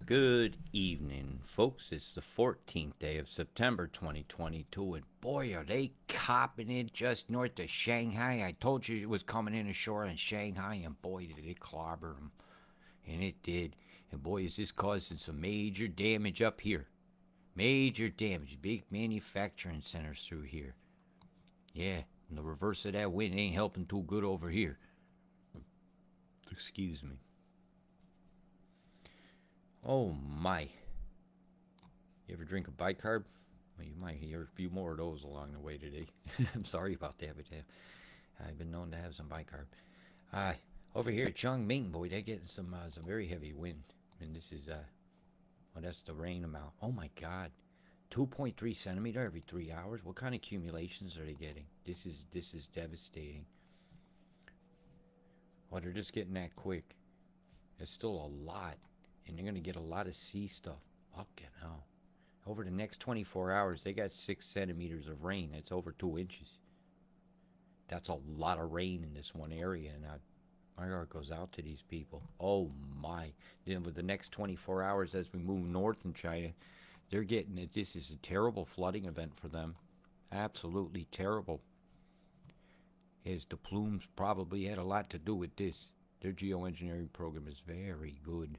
Good evening, folks. It's the 14th day of September 2022, and boy, are they copping it just north of Shanghai. I told you it was coming in ashore in Shanghai, and boy, did it clobber them. And it did. And boy, is this causing some major damage up here. Major damage. Big manufacturing centers through here. Yeah, and the reverse of that wind ain't helping too good over here. Excuse me. Oh my. You ever drink a bicarb? Well, you might hear a few more of those along the way today. I'm sorry about that, but I've been known to have some bicarb. Over here at Chongming, boy, they're getting some very heavy wind. And this is, that's the rain amount. Oh my God. 2.3 centimeter every 3 hours. What kind of accumulations are they getting? This is devastating. Well, they're just getting that quick. There's still a lot. And you're going to get a lot of sea stuff. Fucking hell. Over the next 24 hours, they got 6 centimeters of rain. That's over 2 inches. That's a lot of rain in this one area. And my heart goes out to these people. Oh, my. Then with the next 24 hours, as we move north in China, they're getting it. This is a terrible flooding event for them. Absolutely terrible. As the plumes probably had a lot to do with this. Their geoengineering program is very good.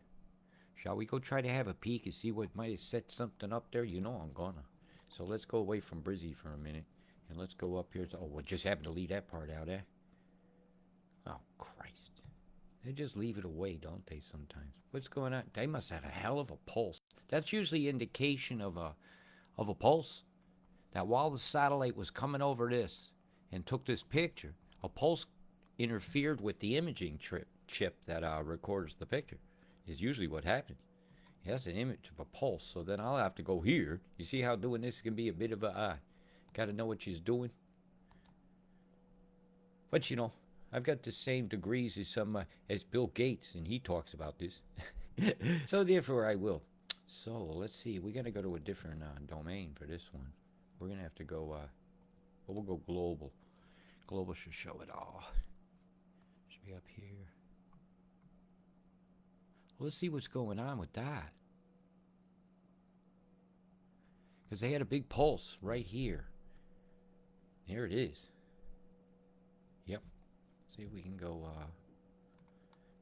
Shall we go try to have a peek and see what might have set something up there? You know I'm gonna. So let's go away from Brizzy for a minute. And let's go up here. Oh, we just happened to leave that part out, eh? Oh, Christ. They just leave it away, don't they, sometimes? What's going on? They must have had a hell of a pulse. That's usually indication of a pulse. That while the satellite was coming over this and took this picture, a pulse interfered with the imaging chip that records the picture. Is usually what happens. It has an image of a pulse, so then I'll have to go here. You see how doing this can be a bit of a gotta know what she's doing. But you know, I've got the same degrees as Bill Gates, and he talks about this. So therefore, I will. So let's see. We're gonna go to a different domain for this one. We're gonna have to go. We'll go global. Global should show it all. Should be up here. Let's see what's going on with that. Because they had a big pulse right here. There it is. Yep. See if we can go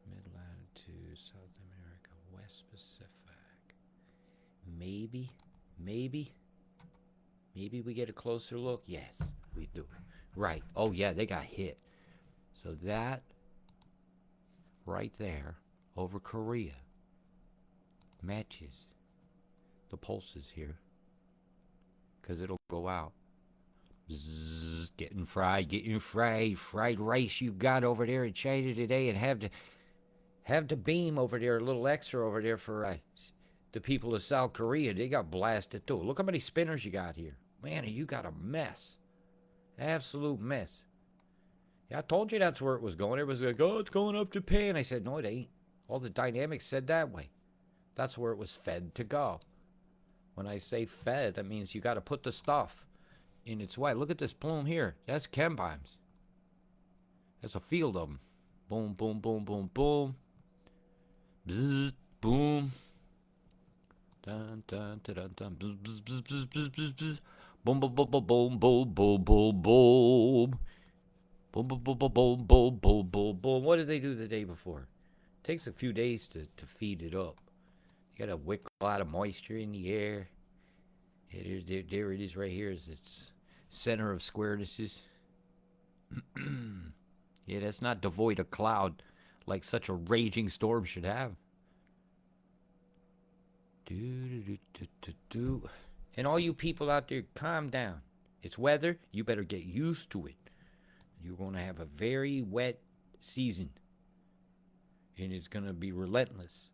mid-latitude, South America, West Pacific. Maybe we get a closer look. Yes, we do. Right. Oh, yeah, they got hit. So that right there over Korea matches the pulses here, because it'll go out. Bzzz, getting fried rice you've got over there in China today, and have the beam over there, a little extra over there for the people of South Korea. They got blasted too. Look how many spinners you got here. Man, you got a mess. Absolute mess. Yeah, I told you that's where it was going. Everybody's like, oh, it's going up Japan. I said, no, it ain't. All the dynamics said that way. That's where it was fed to go. When I say fed, that means you got to put the stuff in its way. Look at this plume here. That's chem bombs. That's a field of them. Boom, boom, boom, boom, boom. Bzzz, boom. Dun, dun, dun, dun, dun. Bzz, bzz, bzz, bzz, bzz, bzz, bzz. Boom, boom, boom, boom, boom, boom, boom, boom, boom. Boom, boom, boom, boom, boom, boom, boom, boom, boom. What did they do the day before? Takes a few days to feed it up. You gotta wick a lot of moisture in the air. There it is right here. Is its center of squarenesses. Yeah, that's not devoid of cloud like such a raging storm should have. And all you people out there, calm down. It's weather. You better get used to it. You're going to have a very wet season. And it's going to be relentless.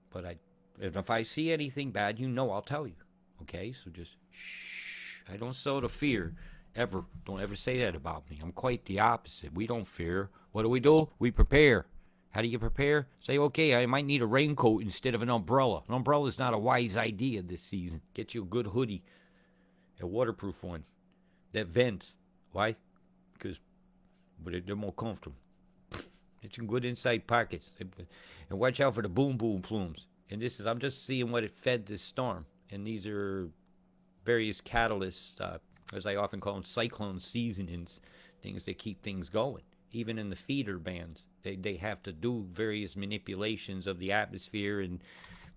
But if I see anything bad, you know I'll tell you. Okay? So just shh. I don't sow the fear. Ever. Don't ever say that about me. I'm quite the opposite. We don't fear. What do? We prepare. How do you prepare? Say, okay, I might need a raincoat instead of an umbrella. An umbrella is not a wise idea this season. Get you a good hoodie. A waterproof one. That vents. Why? Because they're more comfortable. Get some good inside pockets. And watch out for the boom boom plumes. And this is, I'm just seeing what it fed this storm. And these are various catalysts, as I often call them, cyclone seasonings, things that keep things going. Even in the feeder bands, they have to do various manipulations of the atmosphere and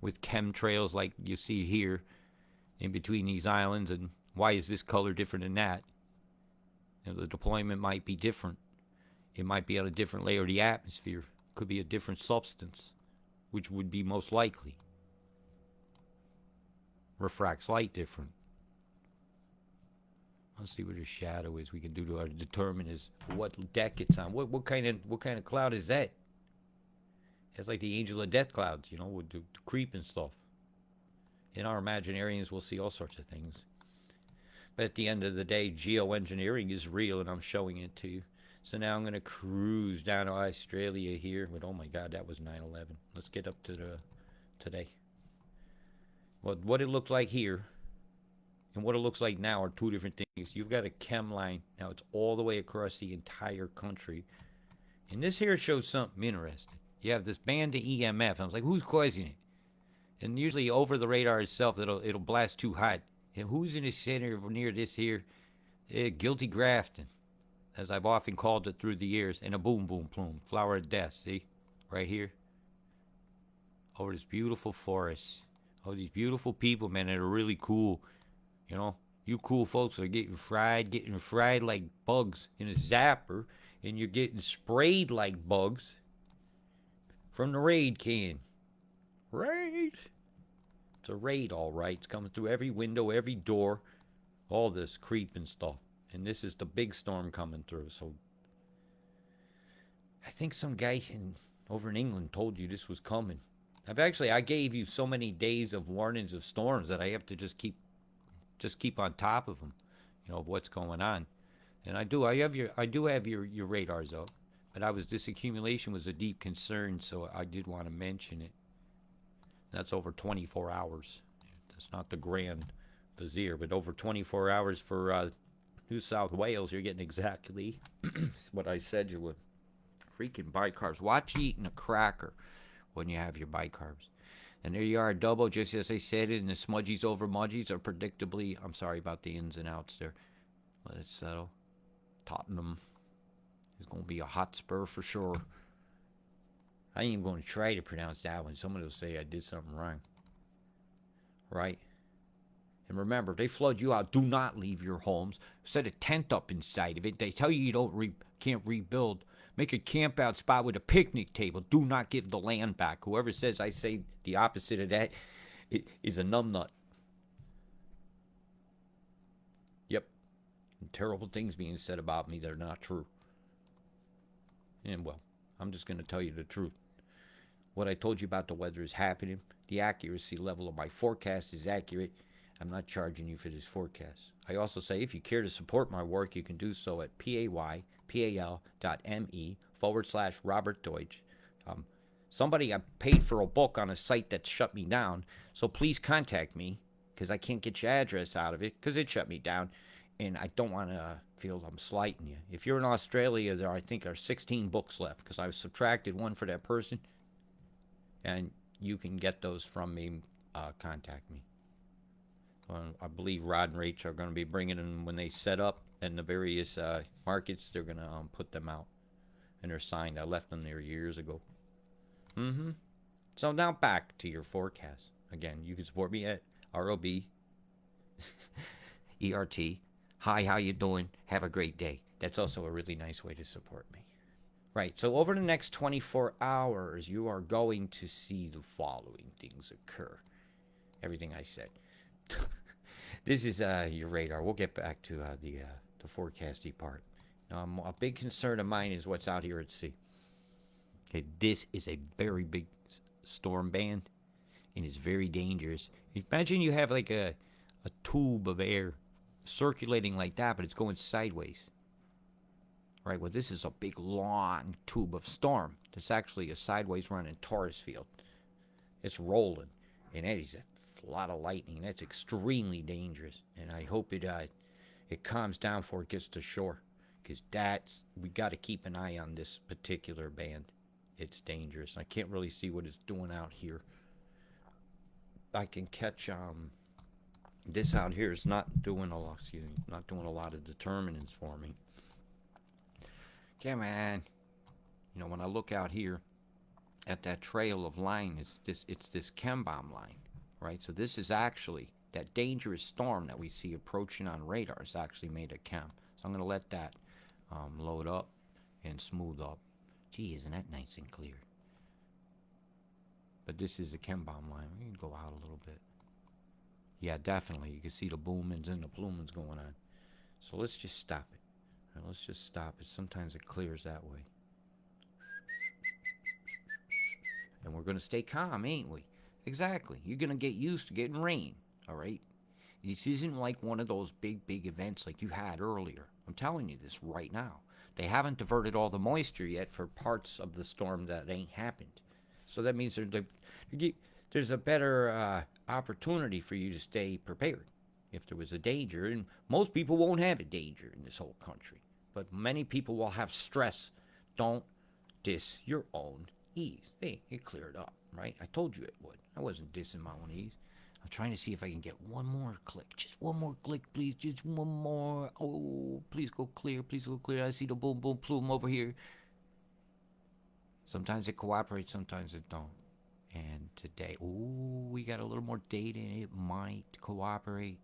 with chemtrails like you see here in between these islands. And why is this color different than that? You know, the deployment might be different. It might be on a different layer of the atmosphere. It could be a different substance, which would be most likely. Refracts light different. Let's see what the shadow is we can do to determine is what deck it's on. What kind of cloud is that? It's like the angel of death clouds, you know, with the creep and stuff. In our Imaginarians, we'll see all sorts of things. But at the end of the day, geoengineering is real, and I'm showing it to you. So now I'm going to cruise down to Australia here. But oh my God, that was 9/11. Let's get up to the today. Well, what it looked like here and what it looks like now are two different things. You've got a chem line. Now it's all the way across the entire country. And this here shows something interesting. You have this band of EMF. I was like, who's causing it? And usually over the radar itself, it'll blast too hot. And who's in the center near this here? Guilty grafting, as I've often called it through the years. And a boom, boom, plume. Flower of death, see? Right here. Over this beautiful forest. Oh, these beautiful people, man, that are really cool. You know, you cool folks are getting fried like bugs in a zapper. And you're getting sprayed like bugs from the raid can. Raid. It's a raid, all right. It's coming through every window, every door, all this creeping stuff. And this is the big storm coming through. So I think some guy over in England told you this was coming. I gave you so many days of warnings of storms that I have to just keep on top of them, you know, of what's going on. And I do have your radars up. But this accumulation was a deep concern, so I did want to mention it. That's over 24 hours. That's not the grand vizier, but over 24 hours for New South Wales, you're getting exactly what I said you would. Freaking bicarbs. Watch eating a cracker when you have your bicarbs. And there you are, double, just as I said it, and the smudgies over mudgies are predictably, I'm sorry about the ins and outs there. Let it settle. Tottenham is going to be a hot spur for sure. I ain't even going to try to pronounce that one. Somebody will say I did something wrong. Right? And remember, if they flood you out, do not leave your homes. Set a tent up inside of it. They tell you can't rebuild. Make a camp out spot with a picnic table. Do not give the land back. Whoever says I say the opposite of that is a numbnut. Yep. And terrible things being said about me that are not true. And well, I'm just going to tell you the truth. What I told you about the weather is happening. The accuracy level of my forecast is accurate. I'm not charging you for this forecast. I also say if you care to support my work, you can do so at paypal.me/Robert Deutsch. Somebody I paid for a book on a site that shut me down, so please contact me because I can't get your address out of it because it shut me down, and I don't want to feel I'm slighting you. If you're in Australia, there I think are 16 books left because I've subtracted one for that person, and you can get those from me. Contact me. I believe Rod and Rach are going to be bringing them when they set up in the various markets. They're going to put them out, and they're signed. I left them there years ago. So now back to your forecast. Again, you can support me at ROB ERT. Hi, how you doing? Have a great day. That's also a really nice way to support me. Right, so over the next 24 hours, you are going to see the following things occur. Everything I said. This is your radar. We'll get back to the forecasty part. A big concern of mine is what's out here at sea. Okay, this is a very big storm band, and it's very dangerous. Imagine you have like a tube of air circulating like that, but it's going sideways. Right, well, this is a big, long tube of storm. It's actually a sideways running torus field. It's rolling, and that is a lot of lightning. That's extremely dangerous, and I hope it calms down before it gets to shore, because we got to keep an eye on this particular band. It's dangerous. I can't really see what it's doing out here. I can catch this out here is not doing a lot. Excuse me, not doing a lot of determinants for me. Come on. You know, when I look out here at that trail of line, it's this chem bomb line, right? So this is actually that dangerous storm that we see approaching on radar is actually made of chem. So I'm gonna let that load up and smooth up. Gee, isn't that nice and clear? But this is a chem bomb line. We can go out a little bit. Yeah, definitely. You can see the boomings and the plumings going on. So let's just stop it. Right, let's just stop it. Sometimes it clears that way. And we're going to stay calm, ain't we? Exactly. You're going to get used to getting rain, all right? This isn't like one of those big events like you had earlier. I'm telling you this right now. They haven't diverted all the moisture yet for parts of the storm that ain't happened. So that means there's a better opportunity for you to stay prepared if there was a danger. And most people won't have a danger in this whole country. But many people will have stress. Don't diss your own ease. Hey, it cleared up, right? I told you it would. I wasn't dissing my own ease. I'm trying to see if I can get one more click. Just one more click, please. Just one more. Oh, please go clear. Please go clear. I see the boom, boom, plume over here. Sometimes it cooperates, sometimes it don't. And today, ooh, we got a little more data and it might cooperate.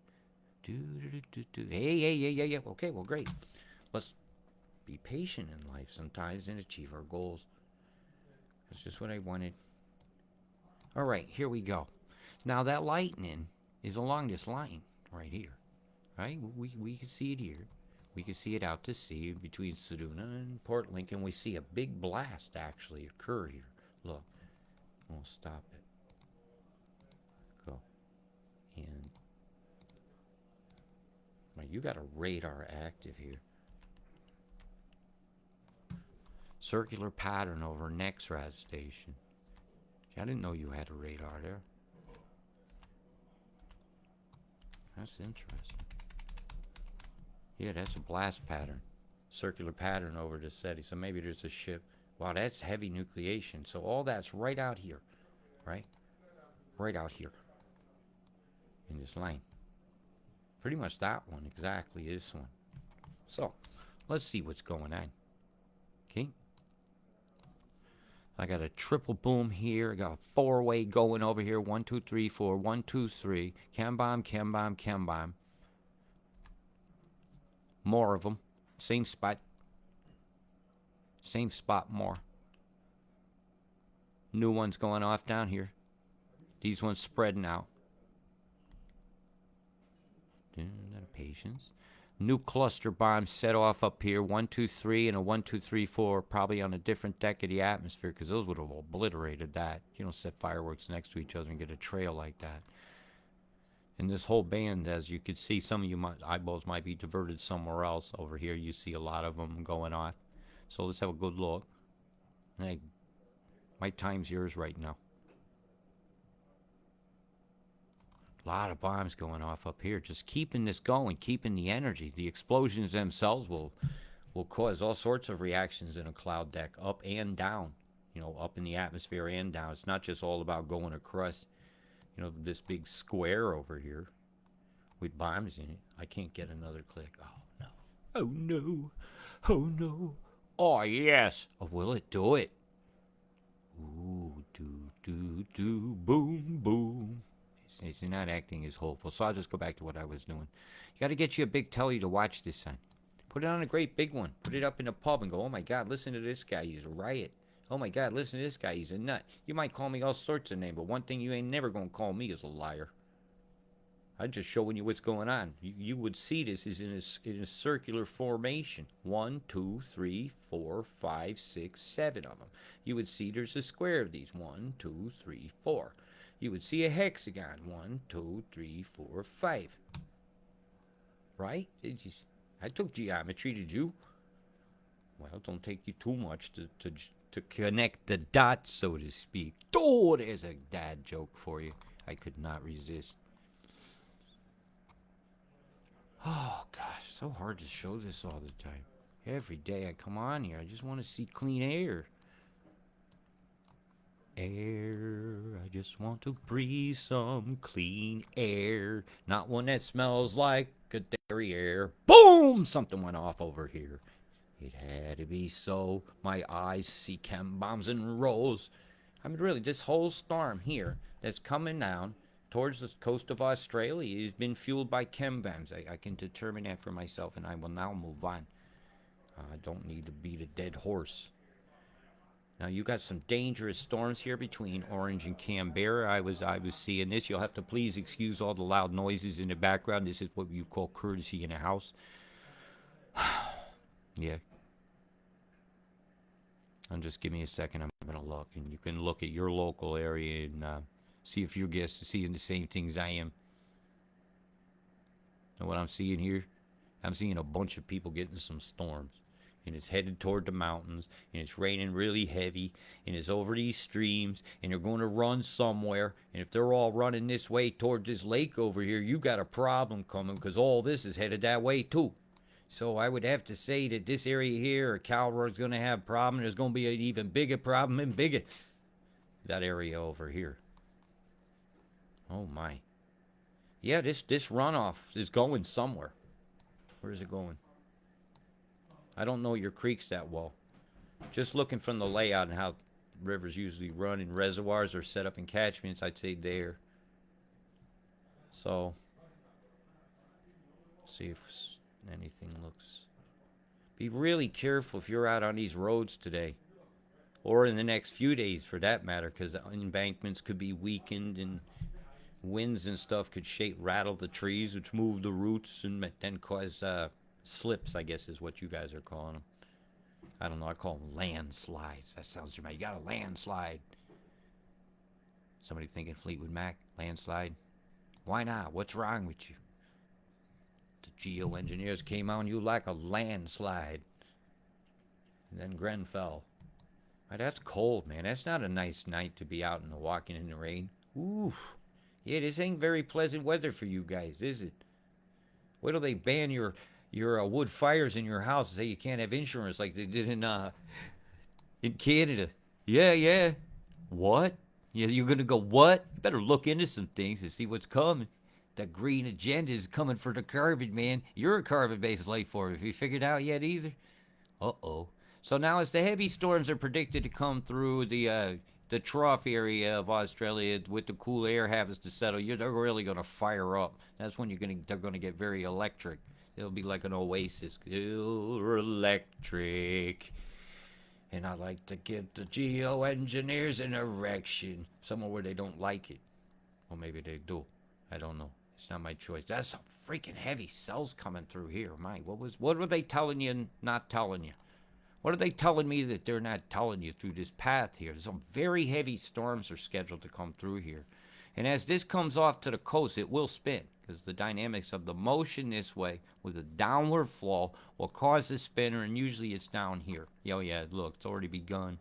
Hey. Okay, well, great. Let's be patient in life sometimes and achieve our goals. That's just what I wanted. All right, here we go. Now that lightning is along this line right here, right? We can see it here. We can see it out to sea between Sedona and Port Lincoln. We see a big blast actually occur here. Look, we'll stop it. Go. And right, you got a radar active here. Circular pattern over next rad station. I didn't know you had a radar there. That's interesting. Yeah, that's a blast pattern. Circular pattern over the SETI. So maybe there's a ship. Wow, that's heavy nucleation. So all that's right out here, right? Right out here in this line. Pretty much that one, exactly this one. So let's see what's going on. Okay. I got a triple boom here. I got a four-way going over here. 1, 2, 3, 4. 1, 2, 3. Chem bomb, chem bomb, chem bomb. More of them. Same spot. Same spot more. New ones going off down here. These ones spreading out. Patience. New cluster bombs set off up here. 1, 2, 3 and a 1, 2, 3, 4. Probably on a different deck of the atmosphere because those would have obliterated that. You don't set fireworks next to each other and get a trail like that. And this whole band, as you can see, some of you eyeballs might be diverted somewhere else. Over here you see a lot of them going off. So let's have a good look. Hey, my time's yours right now. A lot of bombs going off up here. Just keeping this going, keeping the energy. The explosions themselves will cause all sorts of reactions in a cloud deck, up and down. You know, up in the atmosphere and down. It's not just all about going across, you know, this big square over here with bombs in it. I can't get another click. Oh, no. Oh, no. Oh, no. Oh, yes. Oh, will it do it? Ooh, boom, boom. It's not acting as hopeful, so I'll just go back to what I was doing. You got to get you a big telly to watch this on. Put it on a great big one. Put it up in the pub and go, oh my God, listen to this guy. He's a riot. Oh my God, listen to this guy. He's a nut. You might call me all sorts of names, but one thing you ain't never going to call me is a liar. I'm just showing you what's going on. You would see this is in a circular formation. 1, 2, 3, 4, 5, 6, 7 of them. You would see there's a square of these. 1, 2, 3, 4. You would see a hexagon. 1, 2, 3, 4, 5. Right? I took geometry, did you? Well, don't take you too much to connect the dots, so to speak. Oh, there's a dad joke for you. I could not resist. Oh, gosh, so hard to show this all the time. Every day I come on here, I just want to see clean air. air. I just want to breathe some clean air, not one that smells like a derriere. Boom! Something went off over here. It had to be so. My eyes see chem bombs and rolls. I mean, really, this whole storm here that's coming down towards the coast of Australia has been fueled by chem bombs. I can determine that for myself, and I will now move on. I don't need to beat a dead horse. Now you got some dangerous storms here between Orange and Canberra. I was seeing this. You'll have to please excuse all the loud noises in the background. This is what you call courtesy in a house. Yeah. And just give me a second. I'm gonna look, and you can look at your local area and see if your guests are seeing the same things I am. And what I'm seeing here, I'm seeing a bunch of people getting some storms. And it's headed toward the mountains, and it's raining really heavy, and it's over these streams, and they're going to run somewhere. And if they're all running this way toward this lake over here, you got a problem coming, because all this is headed that way too. So I would have to say that this area here, Calroy's going to have a problem. There's going to be an even bigger problem and bigger. That area over here. Oh my. Yeah, this runoff is going somewhere. Where is it going? I don't know your creeks that well. Just looking from the layout and how rivers usually run and reservoirs are set up in catchments, I'd say there. So, see if anything looks. Be really careful if you're out on these roads today, or in the next few days for that matter, because embankments could be weakened and winds and stuff could rattle the trees, which move the roots and then cause slips, I guess is what you guys are calling them. I don't know, I call them landslides. That sounds dramatic. You got a landslide. Somebody thinking Fleetwood Mac, landslide? Why not? What's wrong with you? The geoengineers came on you like a landslide. And then Grenfell. That's cold, man. That's not a nice night to be out and walking in the rain. Oof. Yeah, this ain't very pleasant weather for you guys, is it? Wait till they ban your wood fires in your house and say you can't have insurance like they did in Canada. Yeah. What? Yeah, you're gonna go what? You better look into some things to see what's coming. The green agenda is coming for the carbon, man. You're a carbon-based life form. Have you figured out yet either? Uh-oh. So now as the heavy storms are predicted to come through the trough area of Australia with the cool air happens to settle, they're really gonna fire up. That's when they're gonna get very electric. It'll be like an oasis. You're electric. And I like to give the geoengineers an erection. Somewhere where they don't like it. Or maybe they do. I don't know. It's not my choice. That's some freaking heavy cells coming through here. What were they telling you and not telling you? What are they telling me that they're not telling you through this path here? Some very heavy storms are scheduled to come through here. And as this comes off to the coast, it will spin. Because the dynamics of the motion this way with a downward flow will cause the spinner, and usually it's down here. Oh yeah, look, it's already begun.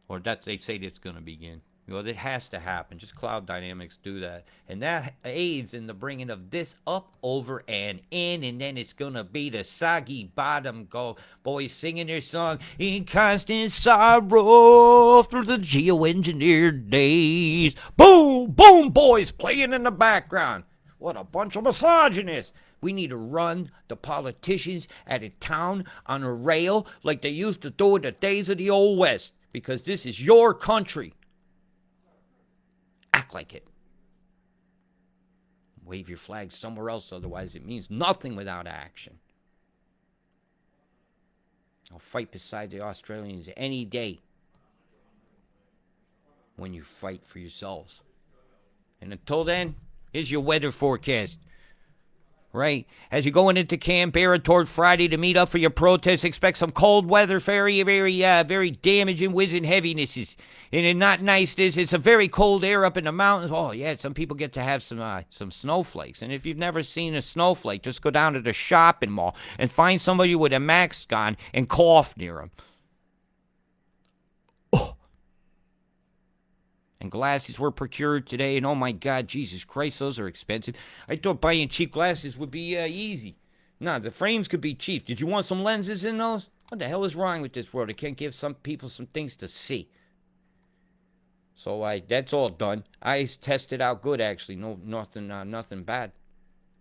Or they say it's going to begin. Well, it has to happen. Just cloud dynamics do that. And that aids in the bringing of this up, over, and in. And then it's going to be the soggy bottom boys singing their song, in constant sorrow through the geoengineered days. Boom, boom, boys playing in the background. What a bunch of misogynists. We need to run the politicians out of town on a rail like they used to do in the days of the Old West. Because this is your country. Act like it. Wave your flag somewhere else, otherwise it means nothing without action. I'll fight beside the Australians any day when you fight for yourselves. And until then, here's your weather forecast. Right? As you're going into Canberra toward Friday to meet up for your protest, expect some cold weather, very damaging winds and heavinesses. And it's not nice. It's a very cold air up in the mountains. Oh, yeah, some people get to have some snowflakes. And if you've never seen a snowflake, just go down to the shopping mall and find somebody with a mask on and cough near them. And glasses were procured today, and oh my God, Jesus Christ, those are expensive. I thought buying cheap glasses would be easy. No, the frames could be cheap. Did you want some lenses in those? What the hell is wrong with this world? I can't give some people some things to see. So that's all done. Eyes tested out good actually. No, nothing bad.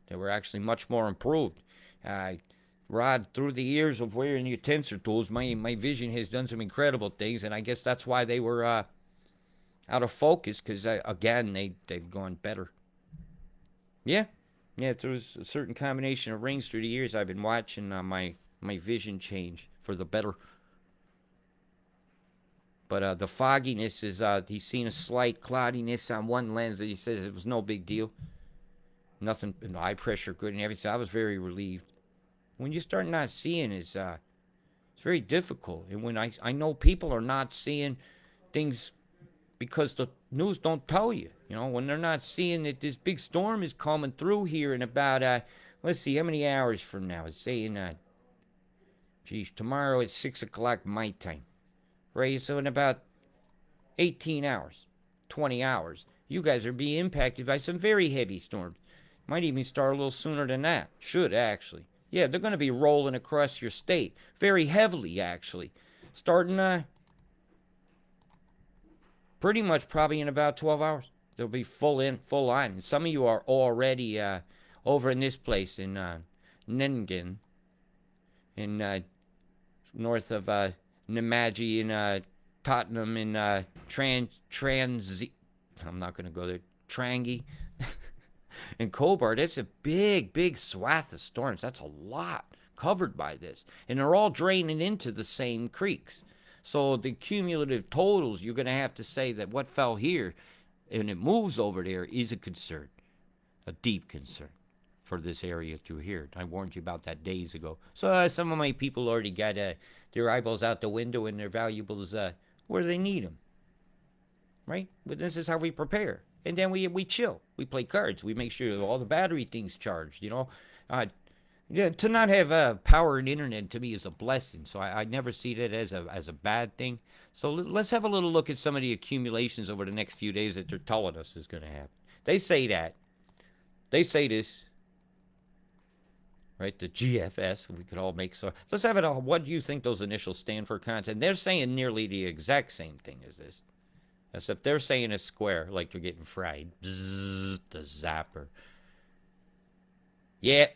They were actually much more improved. Rod, through the years of wearing your tensor tools, my vision has done some incredible things, and I guess that's why they were out of focus. Because again, they've gone better. Yeah, yeah. There was a certain combination of rings through the years I've been watching my vision change for the better. But the fogginess is he's seen a slight cloudiness on one lens that he says it was no big deal. Nothing, eye pressure good and everything. I was very relieved. When you start not seeing, it's very difficult. And when I know people are not seeing things because the news don't tell you. You know, when they're not seeing that this big storm is coming through here in about let's see how many hours from now. It's saying geez, tomorrow at 6 o'clock my time. Right, so in about 18 hours, 20 hours, you guys are being impacted by some very heavy storms. Might even start a little sooner than that. Should actually. Yeah, they're going to be rolling across your state very heavily, actually. Starting pretty much probably in about 12 hours. They'll be full on. And some of you are already over in this place in Ningen, in north of Nemaji, in Tottenham, in I'm not going to go there. Trangi. And Cobart, it's a big swath of storms. That's a lot covered by this. And they're all draining into the same creeks. So the cumulative totals, you're going to have to say that what fell here and it moves over there is a concern, a deep concern for this area through here. I warned you about that days ago. So some of my people already got their eyeballs out the window and their valuables where they need them. Right? But this is how we prepare. And then we chill. We play cards. We make sure all the battery things charged, you know. Yeah, to not have power and internet to me is a blessing. So I never see that as a bad thing. So let's have a little look at some of the accumulations over the next few days that they're telling us is going to happen. They say that. They say this. Right, the GFS. We could all make so. Let's have it all. What do you think those initials stand for? Content. They're saying nearly the exact same thing as this. Except they're saying a square, like they're getting fried. Bzzz, the zapper. Yeah.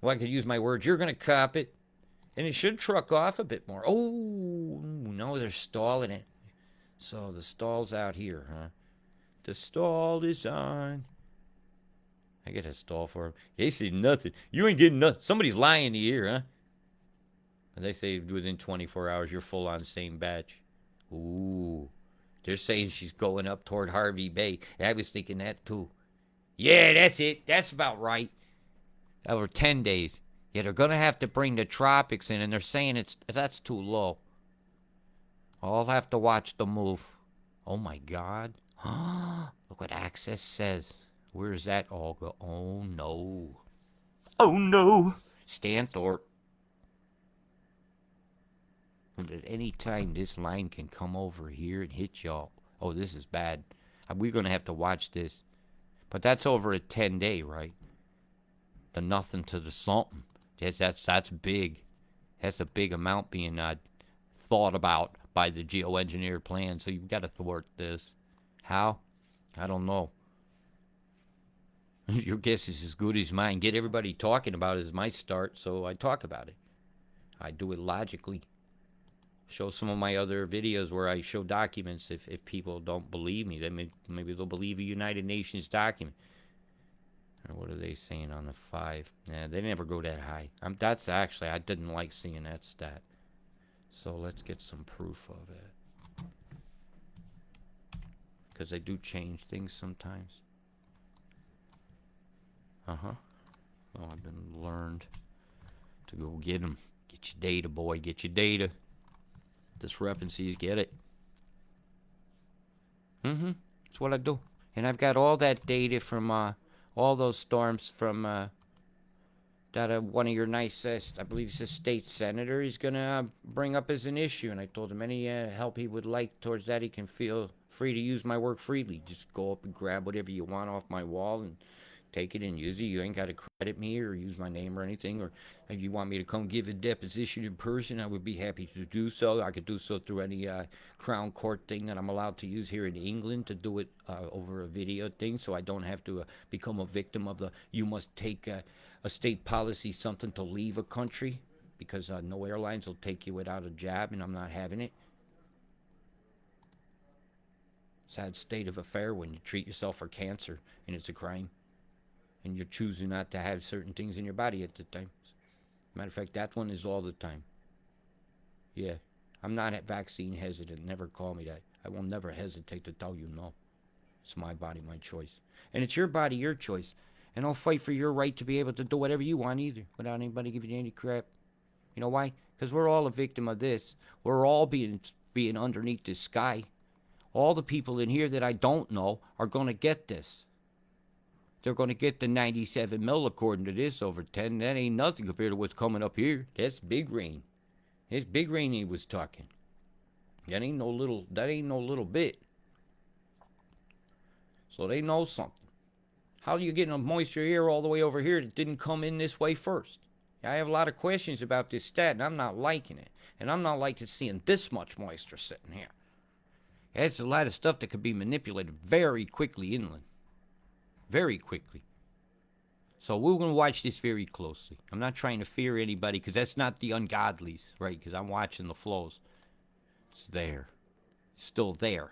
Well, I could use my words. You're going to cop it. And it should truck off a bit more. Oh, no, they're stalling it. So the stall's out here, huh? The stall is on. I get a stall for them. They say nothing. You ain't getting nothing. Somebody's lying to you, huh? And they say within 24 hours, you're full on same batch. Ooh. They're saying she's going up toward Harvey Bay. I was thinking that too. Yeah, that's it. That's about right. Over 10 days. Yeah, they're going to have to bring the tropics in, and they're saying that's too low. I'll have to watch the move. Oh, my God. Look what Access says. Where's that all go? Oh, no. Oh, no. Stanthorpe. And at any time, this line can come over here and hit y'all. Oh, this is bad. We're going to have to watch this. But that's over a 10-day, right? The nothing to the something. That's big. That's a big amount being thought about by the geoengineer plan. So you've got to thwart this. How? I don't know. Your guess is as good as mine. Get everybody talking about it is my start, so I talk about it. I do it logically. Show some of my other videos where I show documents. If people don't believe me, then maybe they'll believe a United Nations document. Or what are they saying on the 5? Nah, they never go that high. That's actually, I didn't like seeing that stat. So let's get some proof of it. Because they do change things sometimes. Uh-huh. Oh, I've been learned to go get them. Get your data, boy. Get your data. Discrepancies, get it. That's what I do. And I've got all that data from all those storms from that one of your nice, I believe it's a state senator, he's going to bring up as an issue. And I told him any help he would like towards that, he can feel free to use my work freely. Just go up and grab whatever you want off my wall and Take it and use it. You ain't got to credit me or use my name or anything. Or if you want me to come give a deposition in person, I would be happy to do so. I could do so through any Crown Court thing that I'm allowed to use here in England to do it over a video thing, so I don't have to become a victim of the you must take a state policy something to leave a country, because no airlines will take you without a jab, and I'm not having it. Sad state of affair when you treat yourself for cancer and it's a crime, and you're choosing not to have certain things in your body at the time. Matter of fact, that one is all the time. Yeah, I'm not vaccine hesitant. Never call me that. I will never hesitate to tell you no. It's my body, my choice. And it's your body, your choice. And I'll fight for your right to be able to do whatever you want either, without anybody giving you any crap. You know why? Because we're all a victim of this. We're all being underneath this sky. All the people in here that I don't know are going to get this. They're going to get the 97 mil according to this over 10. That ain't nothing compared to what's coming up here. That's big rain. It's big rain he was talking. That ain't no little bit. So they know something. How are you getting a moisture here all the way over here that didn't come in this way first? I have a lot of questions about this stat, and I'm not liking it. And I'm not liking seeing this much moisture sitting here. It's a lot of stuff that could be manipulated very quickly inland. Very quickly. So we're going to watch this very closely. I'm not trying to fear anybody, because that's not the ungodlies, right? Because I'm watching the flows. It's there. It's still there.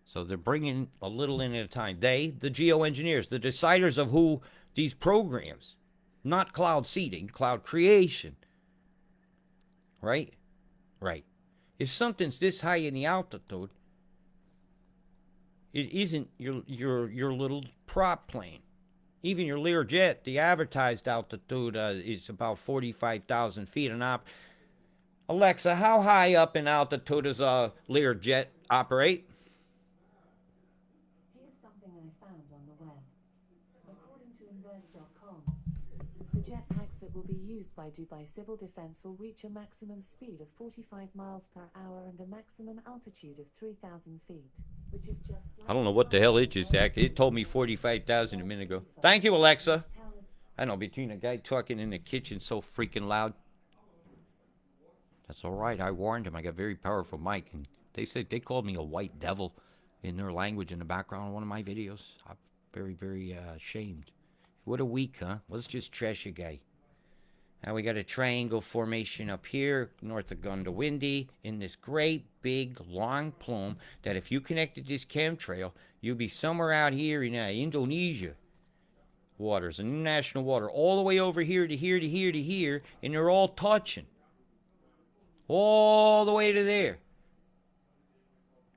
So they're bringing a little in at a time. They, the geoengineers, the deciders of who these programs, not cloud seeding, cloud creation. Right? Right. If something's this high in the altitude, it isn't your little prop plane. Even your Learjet, the advertised altitude is about 45,000 feet. And Alexa, how high up in altitude does a Learjet operate? The jetpacks that will be used by Dubai Civil Defense will reach a maximum speed of 45 miles per hour and a maximum altitude of 3,000 feet, which is just... I don't know what the hell it just acted. It told me 45,000 a minute ago. Thank you, Alexa. I know, between a guy talking in the kitchen so freaking loud. That's all right. I warned him. I got a very powerful mic. And they called me a white devil in their language in the background of one of my videos. I'm very, very ashamed. What a week, huh? Let's just trash a guy. Now we got a triangle formation up here, north of Gundawindi, in this great, big, long plume that if you connected this chemtrail, you'd be somewhere out here in Indonesia waters, international water, all the way over here to here to here to here, and they're all touching. All the way to there.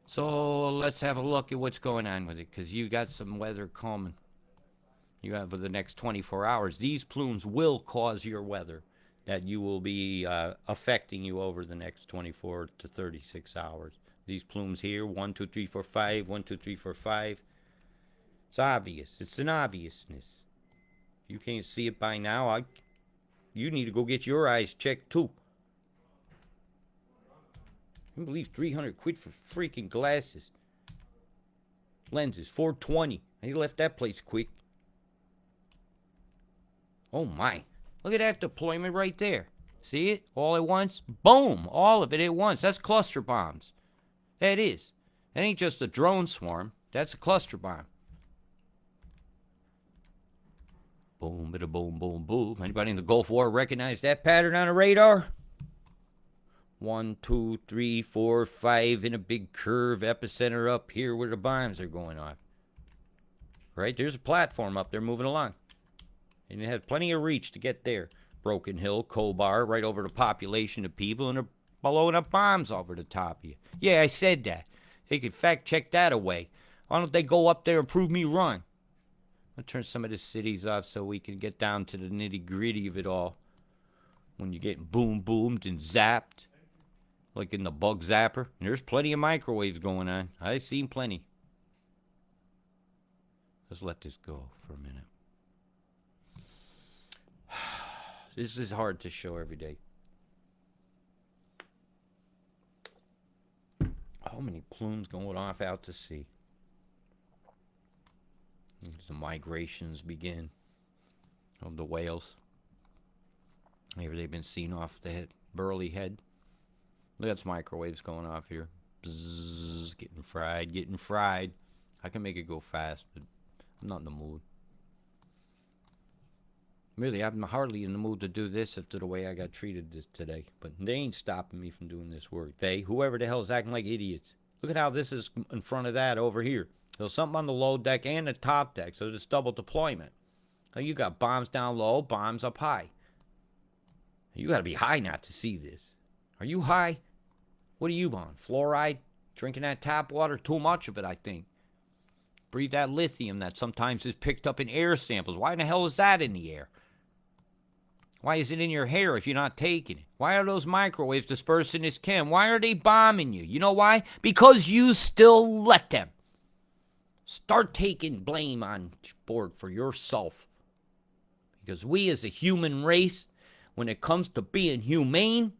So let's have a look at what's going on with it, because you got some weather coming. You have for the next 24 hours. These plumes will cause your weather that you will be affecting you over the next 24 to 36 hours. These plumes here, 1, 2, 3, 4, 5, 1, 2, 3, 4, 5. It's obvious. It's an obviousness. If you can't see it by now, you need to go get your eyes checked too. I can't believe 300 quid for freaking glasses. Lenses, 420. He left that place quick. Oh my. Look at that deployment right there. See it? All at once? Boom! All of it at once. That's cluster bombs. That is. That ain't just a drone swarm. That's a cluster bomb. Boom, bada boom, boom, boom. Anybody in the Gulf War recognize that pattern on a radar? 1, 2, 3, 4, 5 in a big curve. Epicenter up here where the bombs are going off. Right? There's a platform up there moving along. And it has plenty of reach to get there. Broken Hill, Khobar, right over the population of people, and they're blowing up bombs over the top of you. Yeah, I said that. They could fact check that away. Why don't they go up there and prove me wrong? I'll turn some of the cities off so we can get down to the nitty gritty of it all. When you're getting boomed and zapped, like in the bug zapper. And there's plenty of microwaves going on. I've seen plenty. Let's let this go for a minute. This is hard to show every day. How many plumes going off out to sea? as the migrations begin of the whales. Maybe they've been seen off the Burley Head. Look at those microwaves going off here. Bzzz, getting fried, getting fried. I can make it go fast, but I'm not in the mood. Really, I'm hardly in the mood to do this after the way I got treated this today. But they ain't stopping me from doing this work. Whoever the hell is acting like idiots. Look at how this is in front of that over here. There's something on the low deck and the top deck, so it's double deployment. Now you got bombs down low, bombs up high. You got to be high not to see this. Are you high? What are you on? Fluoride? Drinking that tap water? Too much of it, I think. Breathe that lithium that sometimes is picked up in air samples. Why in the hell is that in the air? Why is it in your hair if you're not taking it? Why are those microwaves dispersing this chem? Why are they bombing you? You know why? Because you still let them. Start taking blame on board for yourself. Because we as a human race, when it comes to being humane,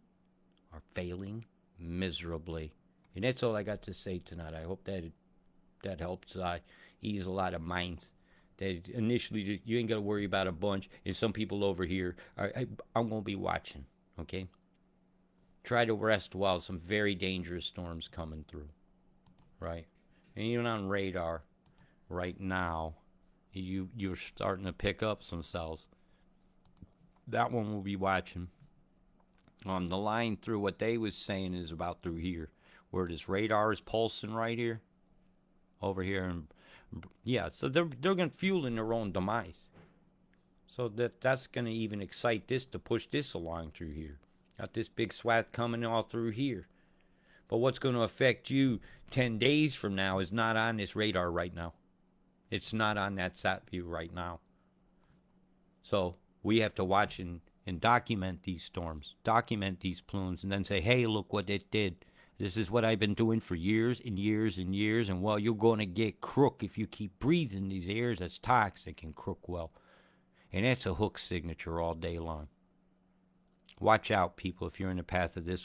are failing miserably. And that's all I got to say tonight. I hope that helps ease a lot of minds. That initially you ain't got to worry about a bunch. And some people over here, I'm going to be watching, okay? Try to rest while some very dangerous storms coming through, right? And even on radar right now, you're starting to pick up some cells. That one we'll be watching. The line through what they was saying is about through here, where this radar is pulsing right here, over here, and yeah, so they're going to fuel in their own demise. So that's going to even excite this to push this along through here. Got this big swath coming all through here. But what's going to affect you 10 days from now is not on this radar right now. It's not on that sat view right now. So we have to watch and document these storms, document these plumes, and then say, hey, look what it did. This is what I've been doing for years and years and years, and well, you're going to get crook if you keep breathing these airs that's toxic and crook well. And that's a hook signature all day long. Watch out, people, if you're in the path of this